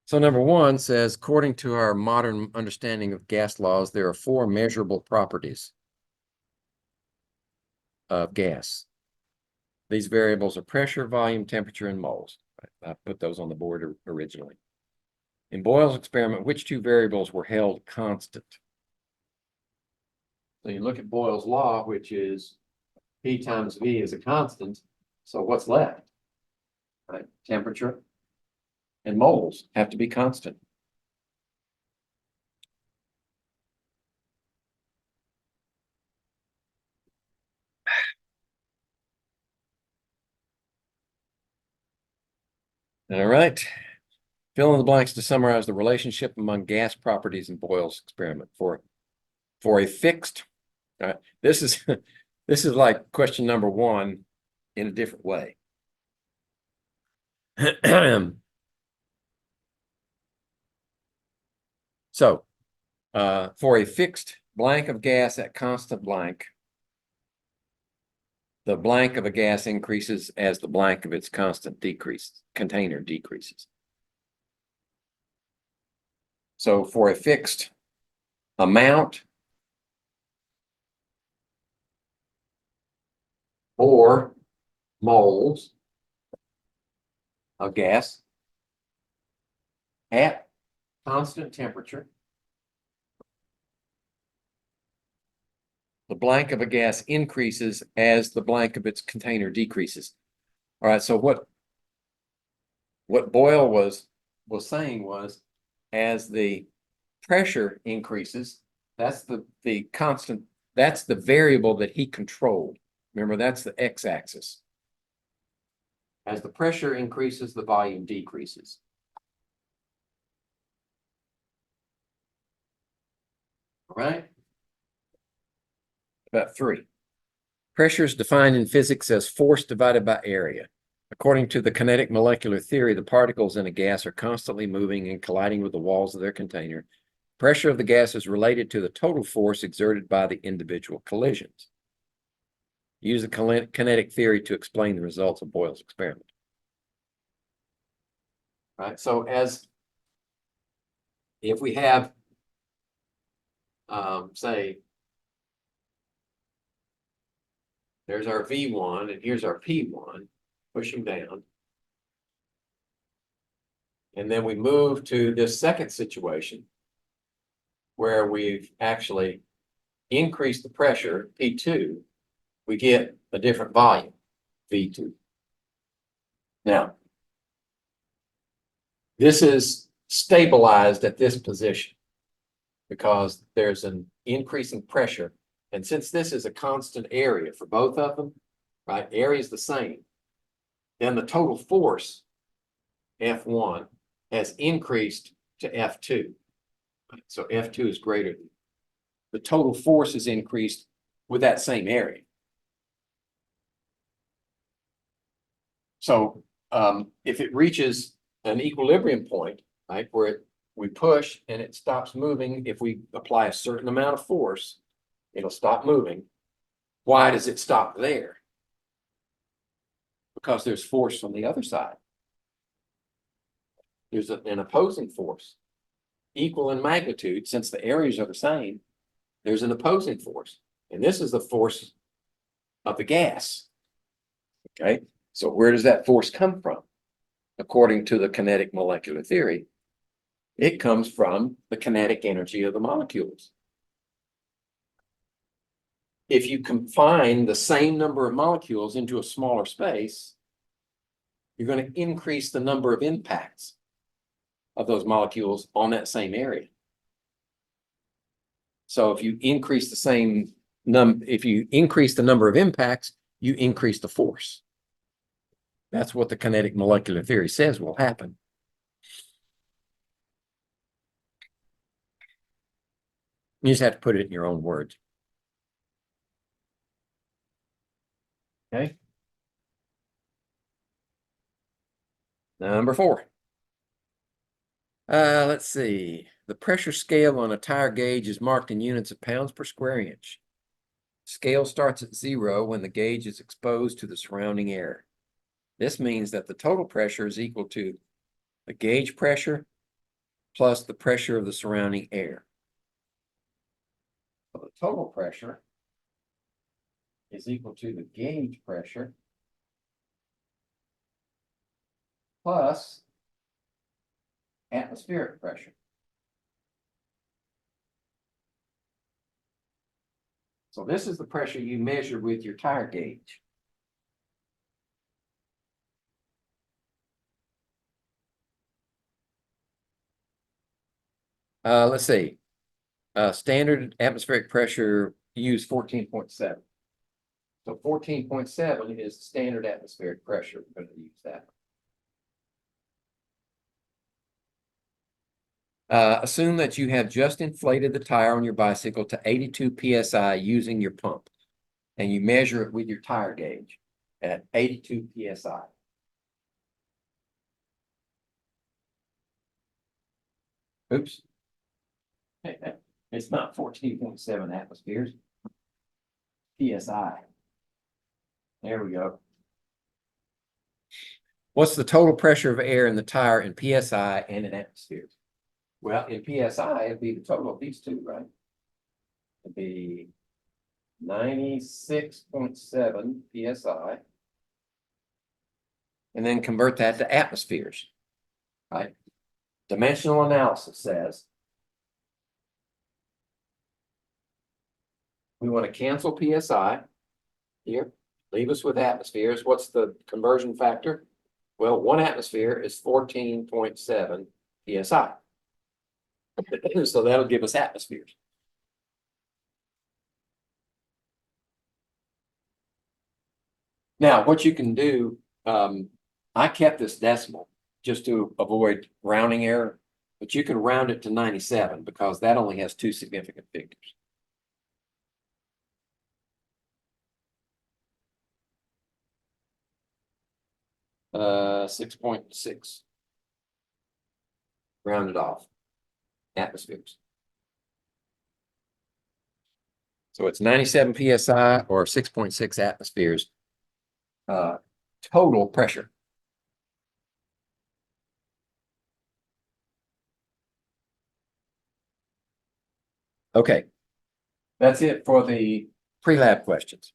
So number one says, according to our modern understanding of gas laws, there are 4 measurable properties of gas. These variables are pressure, volume, temperature, and moles. I put those on the board originally. In Boyle's experiment, which 2 variables were held constant? So you look at Boyle's law, which is P times V is a constant. So what's left? Right? Temperature and moles have to be constant. All right. Fill in the blanks to summarize the relationship among gas properties in Boyle's experiment. For a fixed, this is this is like question number 1 in a different way. So, for a fixed blank of gas at constant blank, the blank of a gas increases as the blank of its constant container decreases. So for a fixed amount or moles of gas at constant temperature, the blank of a gas increases as the blank of its container decreases. All right, so what Boyle was saying was, as the pressure increases, that's the constant, that's the variable that he controlled. Remember, that's the x-axis. As the pressure increases, the volume decreases. All right? About 3. Pressure is defined in physics as force divided by area. According to the kinetic molecular theory, the particles in a gas are constantly moving and colliding with the walls of their container. Pressure of the gas is related to the total force exerted by the individual collisions. Use the kinetic theory to explain the results of Boyle's experiment. All right, so if we have, say, there's our V1 and here's our P1, pushing down. And then we move to this second situation where we've actually increased the pressure, P2, we get a different volume, V2. Now, this is stabilized at this position because there's an increasing pressure. And since this is a constant area for both of them, right, area is the same, then the total force, F1, has increased to F2. So F2 is greater than, the total force is increased with that same area. So if it reaches an equilibrium point, right, where we push and it stops moving, if we apply a certain amount of force, it'll stop moving. Why does it stop there? Because there's force from the other side. There's an opposing force, equal in magnitude. Since the areas are the same, there's an opposing force. And this is the force of the gas. Okay, so where does that force come from? According to the kinetic molecular theory, it comes from the kinetic energy of the molecules. If you confine the same number of molecules into a smaller space, you're going to increase the number of impacts of those molecules on that same area. So if you increase the same if you increase the number of impacts, you increase the force. That's what the kinetic molecular theory says will happen. You just have to put it in your own words. Okay. Number 4. Let's see. The pressure scale on a tire gauge is marked in units of pounds per square inch. Scale starts at 0 when the gauge is exposed to the surrounding air. This means that the total pressure is equal to the gauge pressure plus the pressure of the surrounding air. So the total pressure is equal to the gauge pressure plus atmospheric pressure. So this is the pressure you measure with your tire gauge. Let's see. Standard atmospheric pressure use 14.7. So 14.7 is the standard atmospheric pressure. We're going to use that. Assume that you have just inflated the tire on your bicycle to 82 psi using your pump, and you measure it with your tire gauge at 82 psi. Oops. It's not 14.7 atmospheres. PSI. There we go. What's the total pressure of air in the tire in PSI and in atmospheres? Well, in PSI, it'd be the total of these two, right? It'd be 96.7 PSI. And then convert that to atmospheres, right? Dimensional analysis says we want to cancel PSI here, leave us with atmospheres. What's the conversion factor? Well, 1 atmosphere is 14.7 PSI. So that'll give us atmospheres. Now, what you can do, I kept this decimal just to avoid rounding error, but you can round it to 97 because that only has 2 significant figures. Uh, 6.6. Rounded off. Atmospheres. So it's 97 psi or 6.6 atmospheres total pressure. Okay, that's it for the pre-lab questions.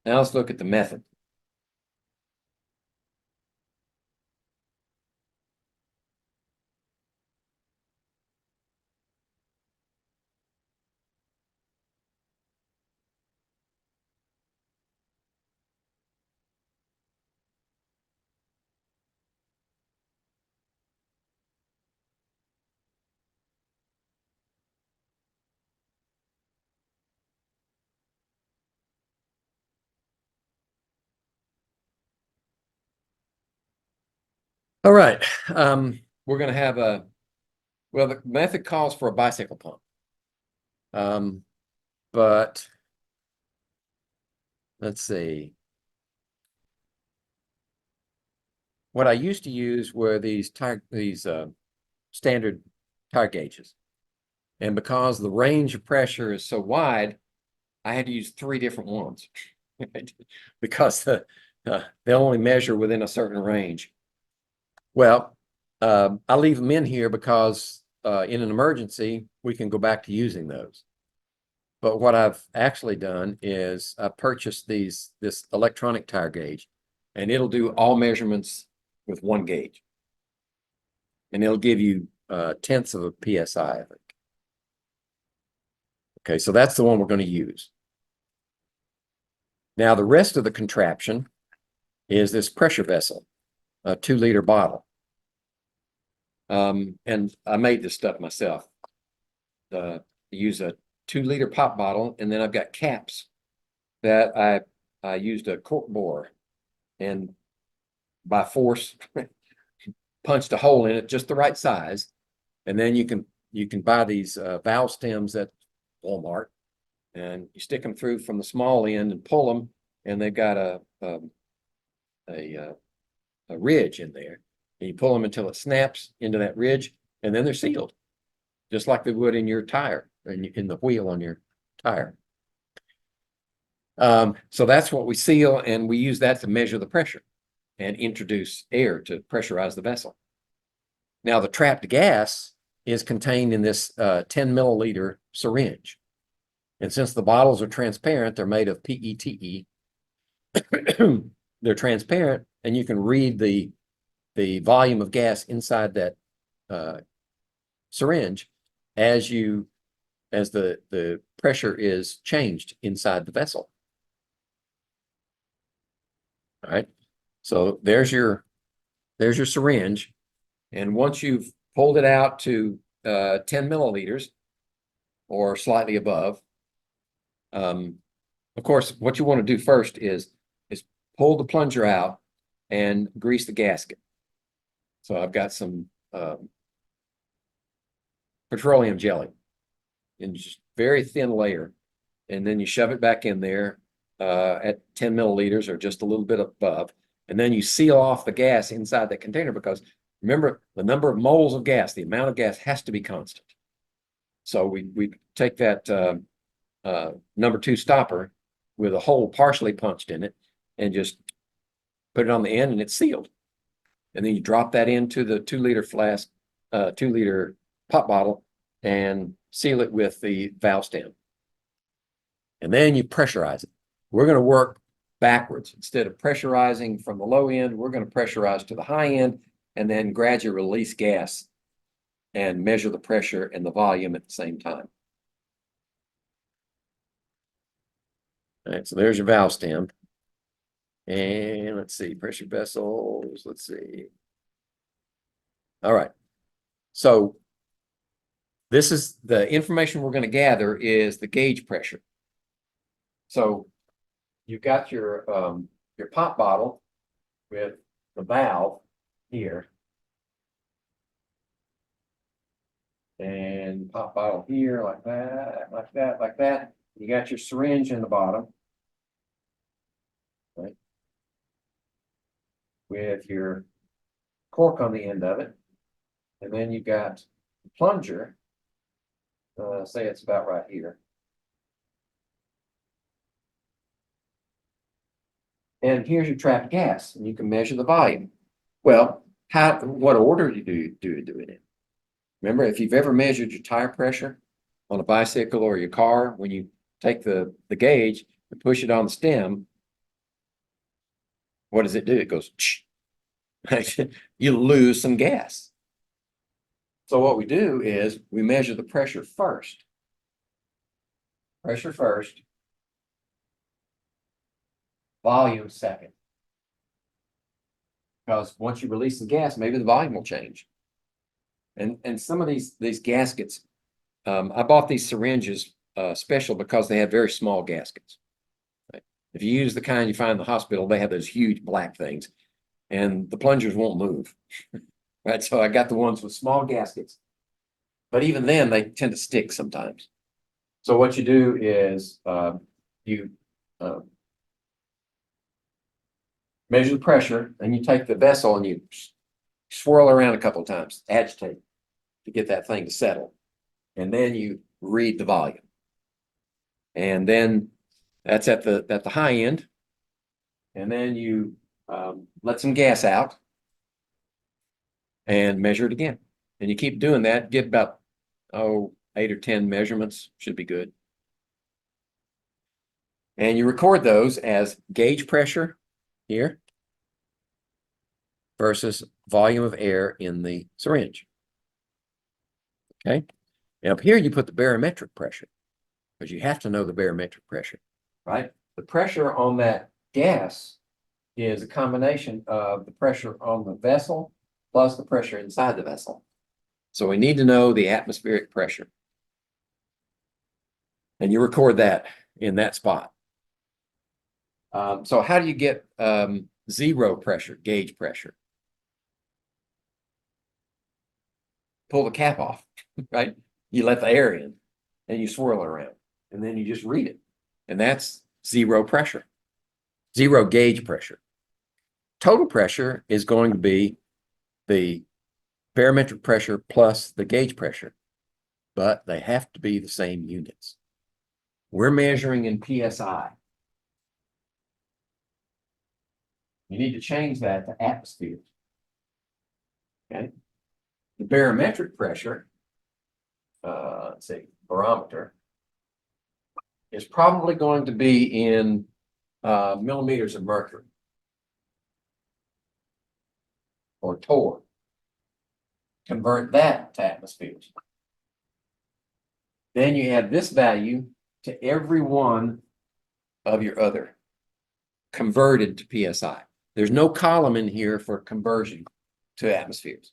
Now let's look at the method. All right, we're going to have well, the method calls for a bicycle pump. But let's see. What I used to use were these standard tire gauges. And because the range of pressure is so wide, I had to use 3 different ones because they only measure within a certain range. Well, I leave them in here because in an emergency, we can go back to using those. But what I've actually done is I purchased this electronic tire gauge, and it'll do all measurements with 1 gauge. And it'll give you tenths of a PSI, I think. Okay, so that's the one we're going to use. Now, the rest of the contraption is this pressure vessel, a 2-liter bottle. And I made this stuff myself. I use a 2-liter pop bottle, and then I've got caps that I used a cork bore and by force punched a hole in it just the right size. And then you can buy these valve stems at Walmart, and you stick them through from the small end and pull them, and they've got a ridge in there. And you pull them until it snaps into that ridge, and then they're sealed, just like they would in your tire, in the wheel on your tire. So that's what we seal, and we use that to measure the pressure and introduce air to pressurize the vessel. Now, the trapped gas is contained in this 10 milliliter syringe. And since the bottles are transparent, they're made of PETE. They're transparent, and you can read the volume of gas inside that syringe as the pressure is changed inside the vessel. All right. So there's your syringe. And once you've pulled it out to 10 milliliters or slightly above, of course, what you want to do first is pull the plunger out and grease the gasket. So I've got some petroleum jelly in just very thin layer, and then you shove it back in there at 10 milliliters or just a little bit above, and then you seal off the gas inside that container, because remember, the number of moles of gas, the amount of gas has to be constant. So we take that number 2 stopper with a hole partially punched in it and just put it on the end, and it's sealed. And then you drop that into the 2-liter flask, 2-liter pop bottle, and seal it with the valve stem. And then you pressurize it. We're going to work backwards. Instead of pressurizing from the low end, we're going to pressurize to the high end, and then gradually release gas and measure the pressure and the volume at the same time. All right, so there's your valve stem. And let's see, pressure vessels, let's see. All right, so this is the information we're going to gather is the gauge pressure. So you've got your pop bottle with the valve here, and pop bottle here, like that, like that, like that. You got your syringe in the bottom, right, with your cork on the end of it, and then you've got the plunger. Say it's about right here. And here's your trapped gas, and you can measure the volume. Well, what order do you do it in? Remember, if you've ever measured your tire pressure on a bicycle or your car, when you take the gauge and push it on the stem, what does it do? It goes, you lose some gas. So what we do is we measure the pressure first. Pressure first. Volume second. Because once you release the gas, maybe the volume will change. And some of these gaskets, I bought these syringes special because they have very small gaskets. Right? If you use the kind you find in the hospital, they have those huge black things, and the plungers won't move. Right? So I got the ones with small gaskets, but even then they tend to stick sometimes. So what you do is you measure the pressure, and you take the vessel and you swirl around a couple of times, agitate to get that thing to settle. And then you read the volume. And then that's at the high end. And then you let some gas out and measure it again. And you keep doing that, get about 8 or 10 measurements, should be good. And you record those as gauge pressure here versus volume of air in the syringe. Okay. And up here, you put the barometric pressure, because you have to know the barometric pressure, right? The pressure on that gas is a combination of the pressure on the vessel plus the pressure inside the vessel. So we need to know the atmospheric pressure. And you record that in that spot. So how do you get zero pressure, gauge pressure? Pull the cap off, right? You let the air in and you swirl it around, and then you just read it. And that's zero pressure, zero gauge pressure. Total pressure is going to be the barometric pressure plus the gauge pressure, but they have to be the same units. We're measuring in PSI. You need to change that to atmospheres. Okay. The barometric pressure let's see, barometer is probably going to be in millimeters of mercury or torr. Convert that to atmospheres. Then you add this value to every one of your other converted to PSI. There's no column in here for conversion to atmospheres.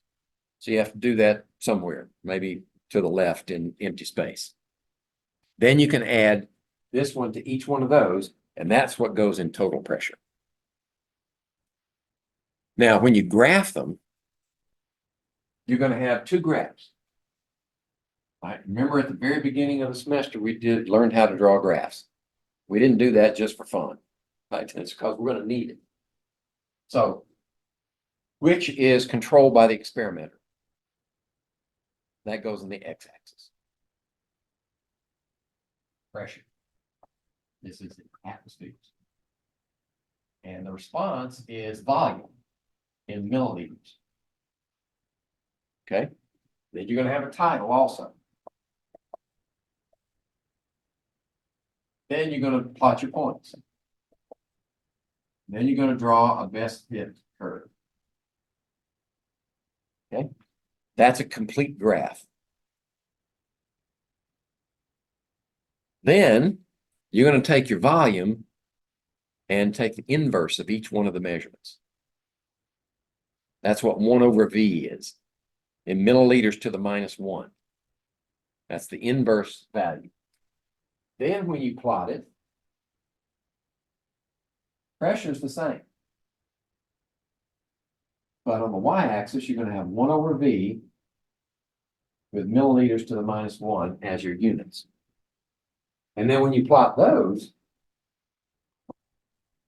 So you have to do that somewhere, maybe to the left in empty space. Then you can add this one to each one of those, and that's what goes in total pressure. Now, when you graph them, you're going to have two graphs. I remember at the very beginning of the semester, we learned how to draw graphs. We didn't do that just for fun. Right? It's because we're going to need it. So, which is controlled by the experimenter? That goes in the x-axis. Pressure. This is the atmospheres. And the response is volume in milliliters. Okay. Then you're going to have a title also. Then you're going to plot your points. Then you're going to draw a best fit curve. Okay. That's a complete graph. Then you're going to take your volume and take the inverse of each one of the measurements. That's what 1 over V is in milliliters to the -1. That's the inverse value. Then when you plot it, pressure is the same. But on the y-axis, you're going to have 1 over V with milliliters to the -1 as your units. And then when you plot those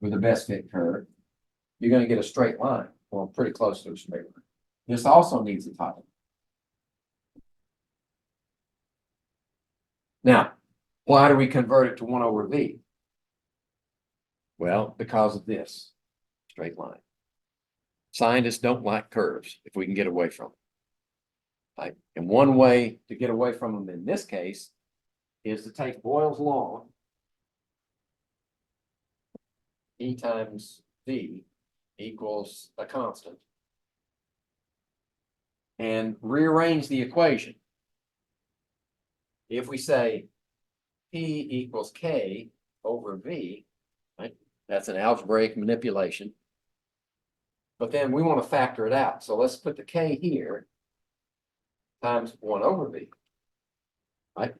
with the best fit curve, you're going to get a straight line, or pretty close to a straight line. This also needs a title. Now, why do we convert it to 1 over V? Well, because of this straight line. Scientists don't like curves if we can get away from them. Right? And one way to get away from them in this case is to take Boyle's law, E times V equals a constant, and rearrange the equation. If we say P equals K over V, right? That's an algebraic manipulation. But then we want to factor it out. So let's put the K here times 1 over V. Right?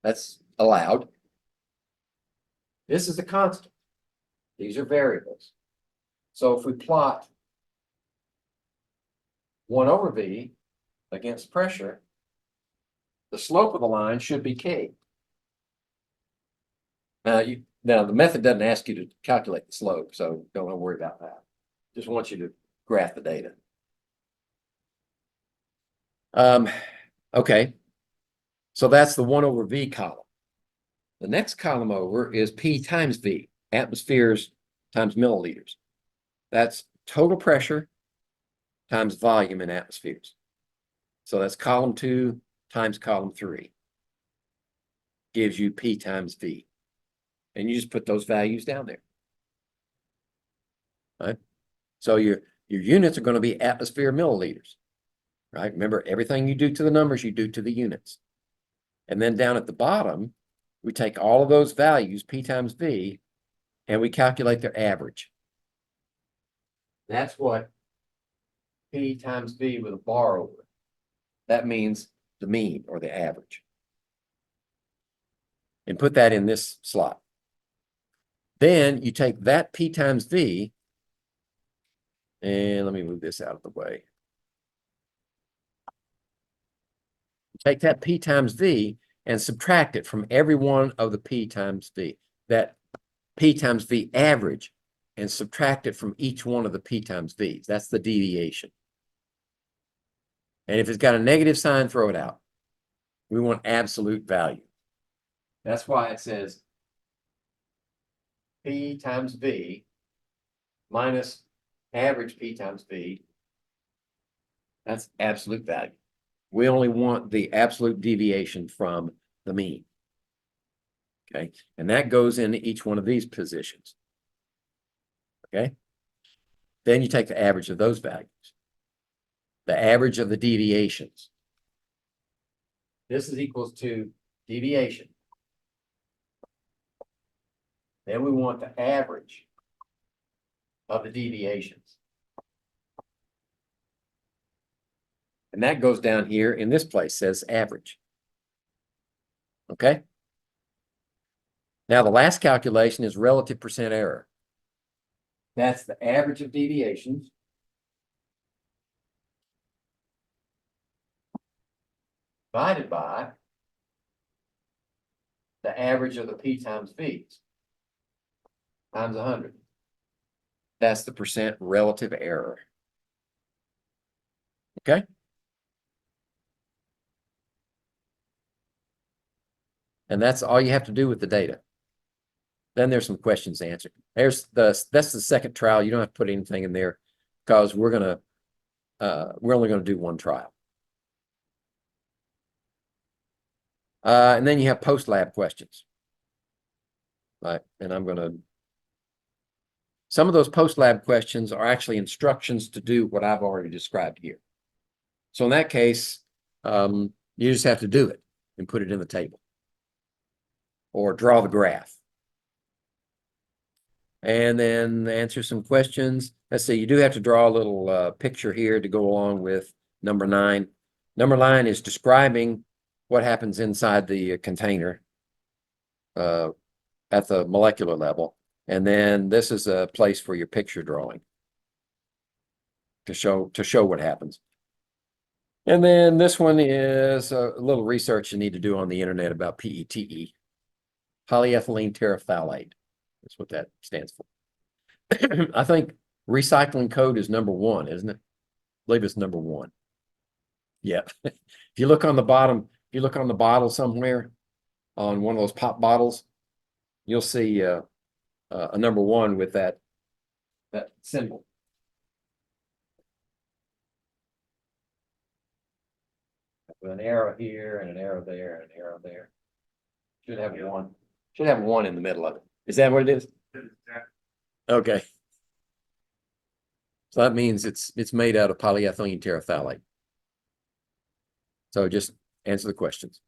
That's allowed. This is a constant. These are variables. So if we plot 1 over V against pressure, the slope of the line should be K. Now, the method doesn't ask you to calculate the slope, so don't worry about that. Just want you to graph the data. Okay, so that's the 1 over V column. The next column over is P times V, atmospheres times milliliters. That's total pressure times volume in atmospheres. So that's column 2 times column 3. Gives you P times V. And you just put those values down there. Right? So your units are going to be atmosphere milliliters. Right? Remember, everything you do to the numbers, you do to the units. And then down at the bottom, we take all of those values, P times V, and we calculate their average. That's what P times V with a bar over it. That means the mean or the average. And put that in this slot. Then you take that P times V, and let me move this out of the way. Take that P times V and subtract it from every one of the P times V. That P times V average, and subtract it from each one of the P times V's. That's the deviation. And if it's got a negative sign, throw it out. We want absolute value. That's why it says P times V minus average P times V. That's absolute value. We only want the absolute deviation from the mean. Okay, and that goes into each one of these positions. Okay, then you take the average of those values, the average of the deviations. This is equals to deviation. Then we want the average of the deviations. And that goes down here in this place, says average. Okay. Now the last calculation is relative percent error. That's the average of deviations divided by the average of the P times V's times 100. That's the percent relative error. Okay. And that's all you have to do with the data. Then there's some questions to answer. That's the second trial. You don't have to put anything in there because we're only gonna do one trial. And then you have post-lab questions. Right, and some of those post-lab questions are actually instructions to do what I've already described here. So in that case, you just have to do it and put it in the table or draw the graph. And then answer some questions. Let's see, you do have to draw a little picture here to go along with number 9. Number 9 is describing what happens inside the container at the molecular level. And then this is a place for your picture drawing to show what happens. And then this one is a little research you need to do on the internet about PETE, polyethylene terephthalate. That's what that stands for. I think recycling code is number 1, isn't it? I believe it's number 1. Yeah. If you look on the bottom, if you look on the bottle somewhere on one of those pop bottles, you'll see a number 1 with that symbol. With an arrow here and an arrow there and an arrow there. Should have 1. Should have 1 in the middle of it. Is that what it is? Okay. So that means it's made out of polyethylene terephthalate. So just answer the questions.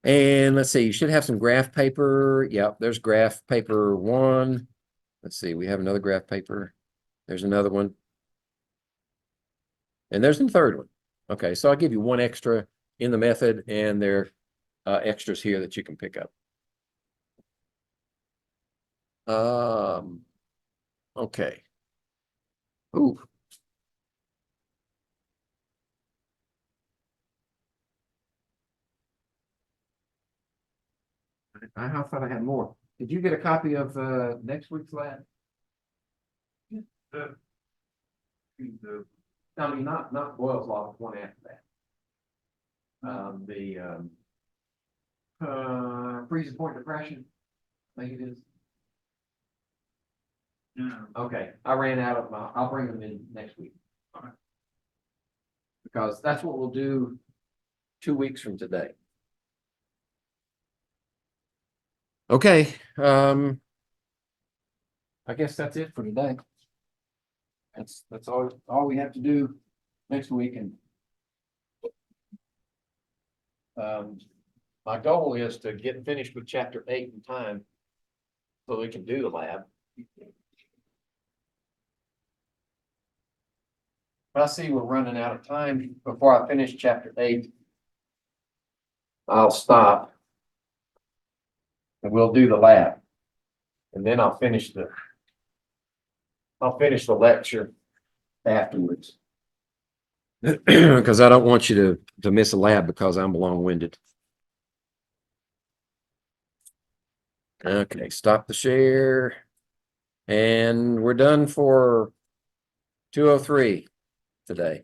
And let's see, you should have some graph paper. Yep, there's graph paper 1. Let's see, we have another graph paper. There's another one. And there's the third one. Okay, so I'll give you 1 extra in the method, and there are extras here that you can pick up. Okay. Ooh. I thought I had more. Did you get a copy of next week's lab? I mean, not Boyles law, one after that. Freezing point depression, I think it is. Yeah. Okay, I ran out of my, I'll bring them in next week. All right. Because that's what we'll do 2 weeks from today. Okay, I guess that's it for today. That's all we have to do next week. And my goal is to get finished with chapter 8 in time so we can do the lab. But I see we're running out of time. Before I finish chapter 8, I'll stop and we'll do the lab. And then I'll finish the lecture afterwards. Because I don't want you to miss a lab because I'm long-winded. Okay, stop the share. And we're done for 203 today.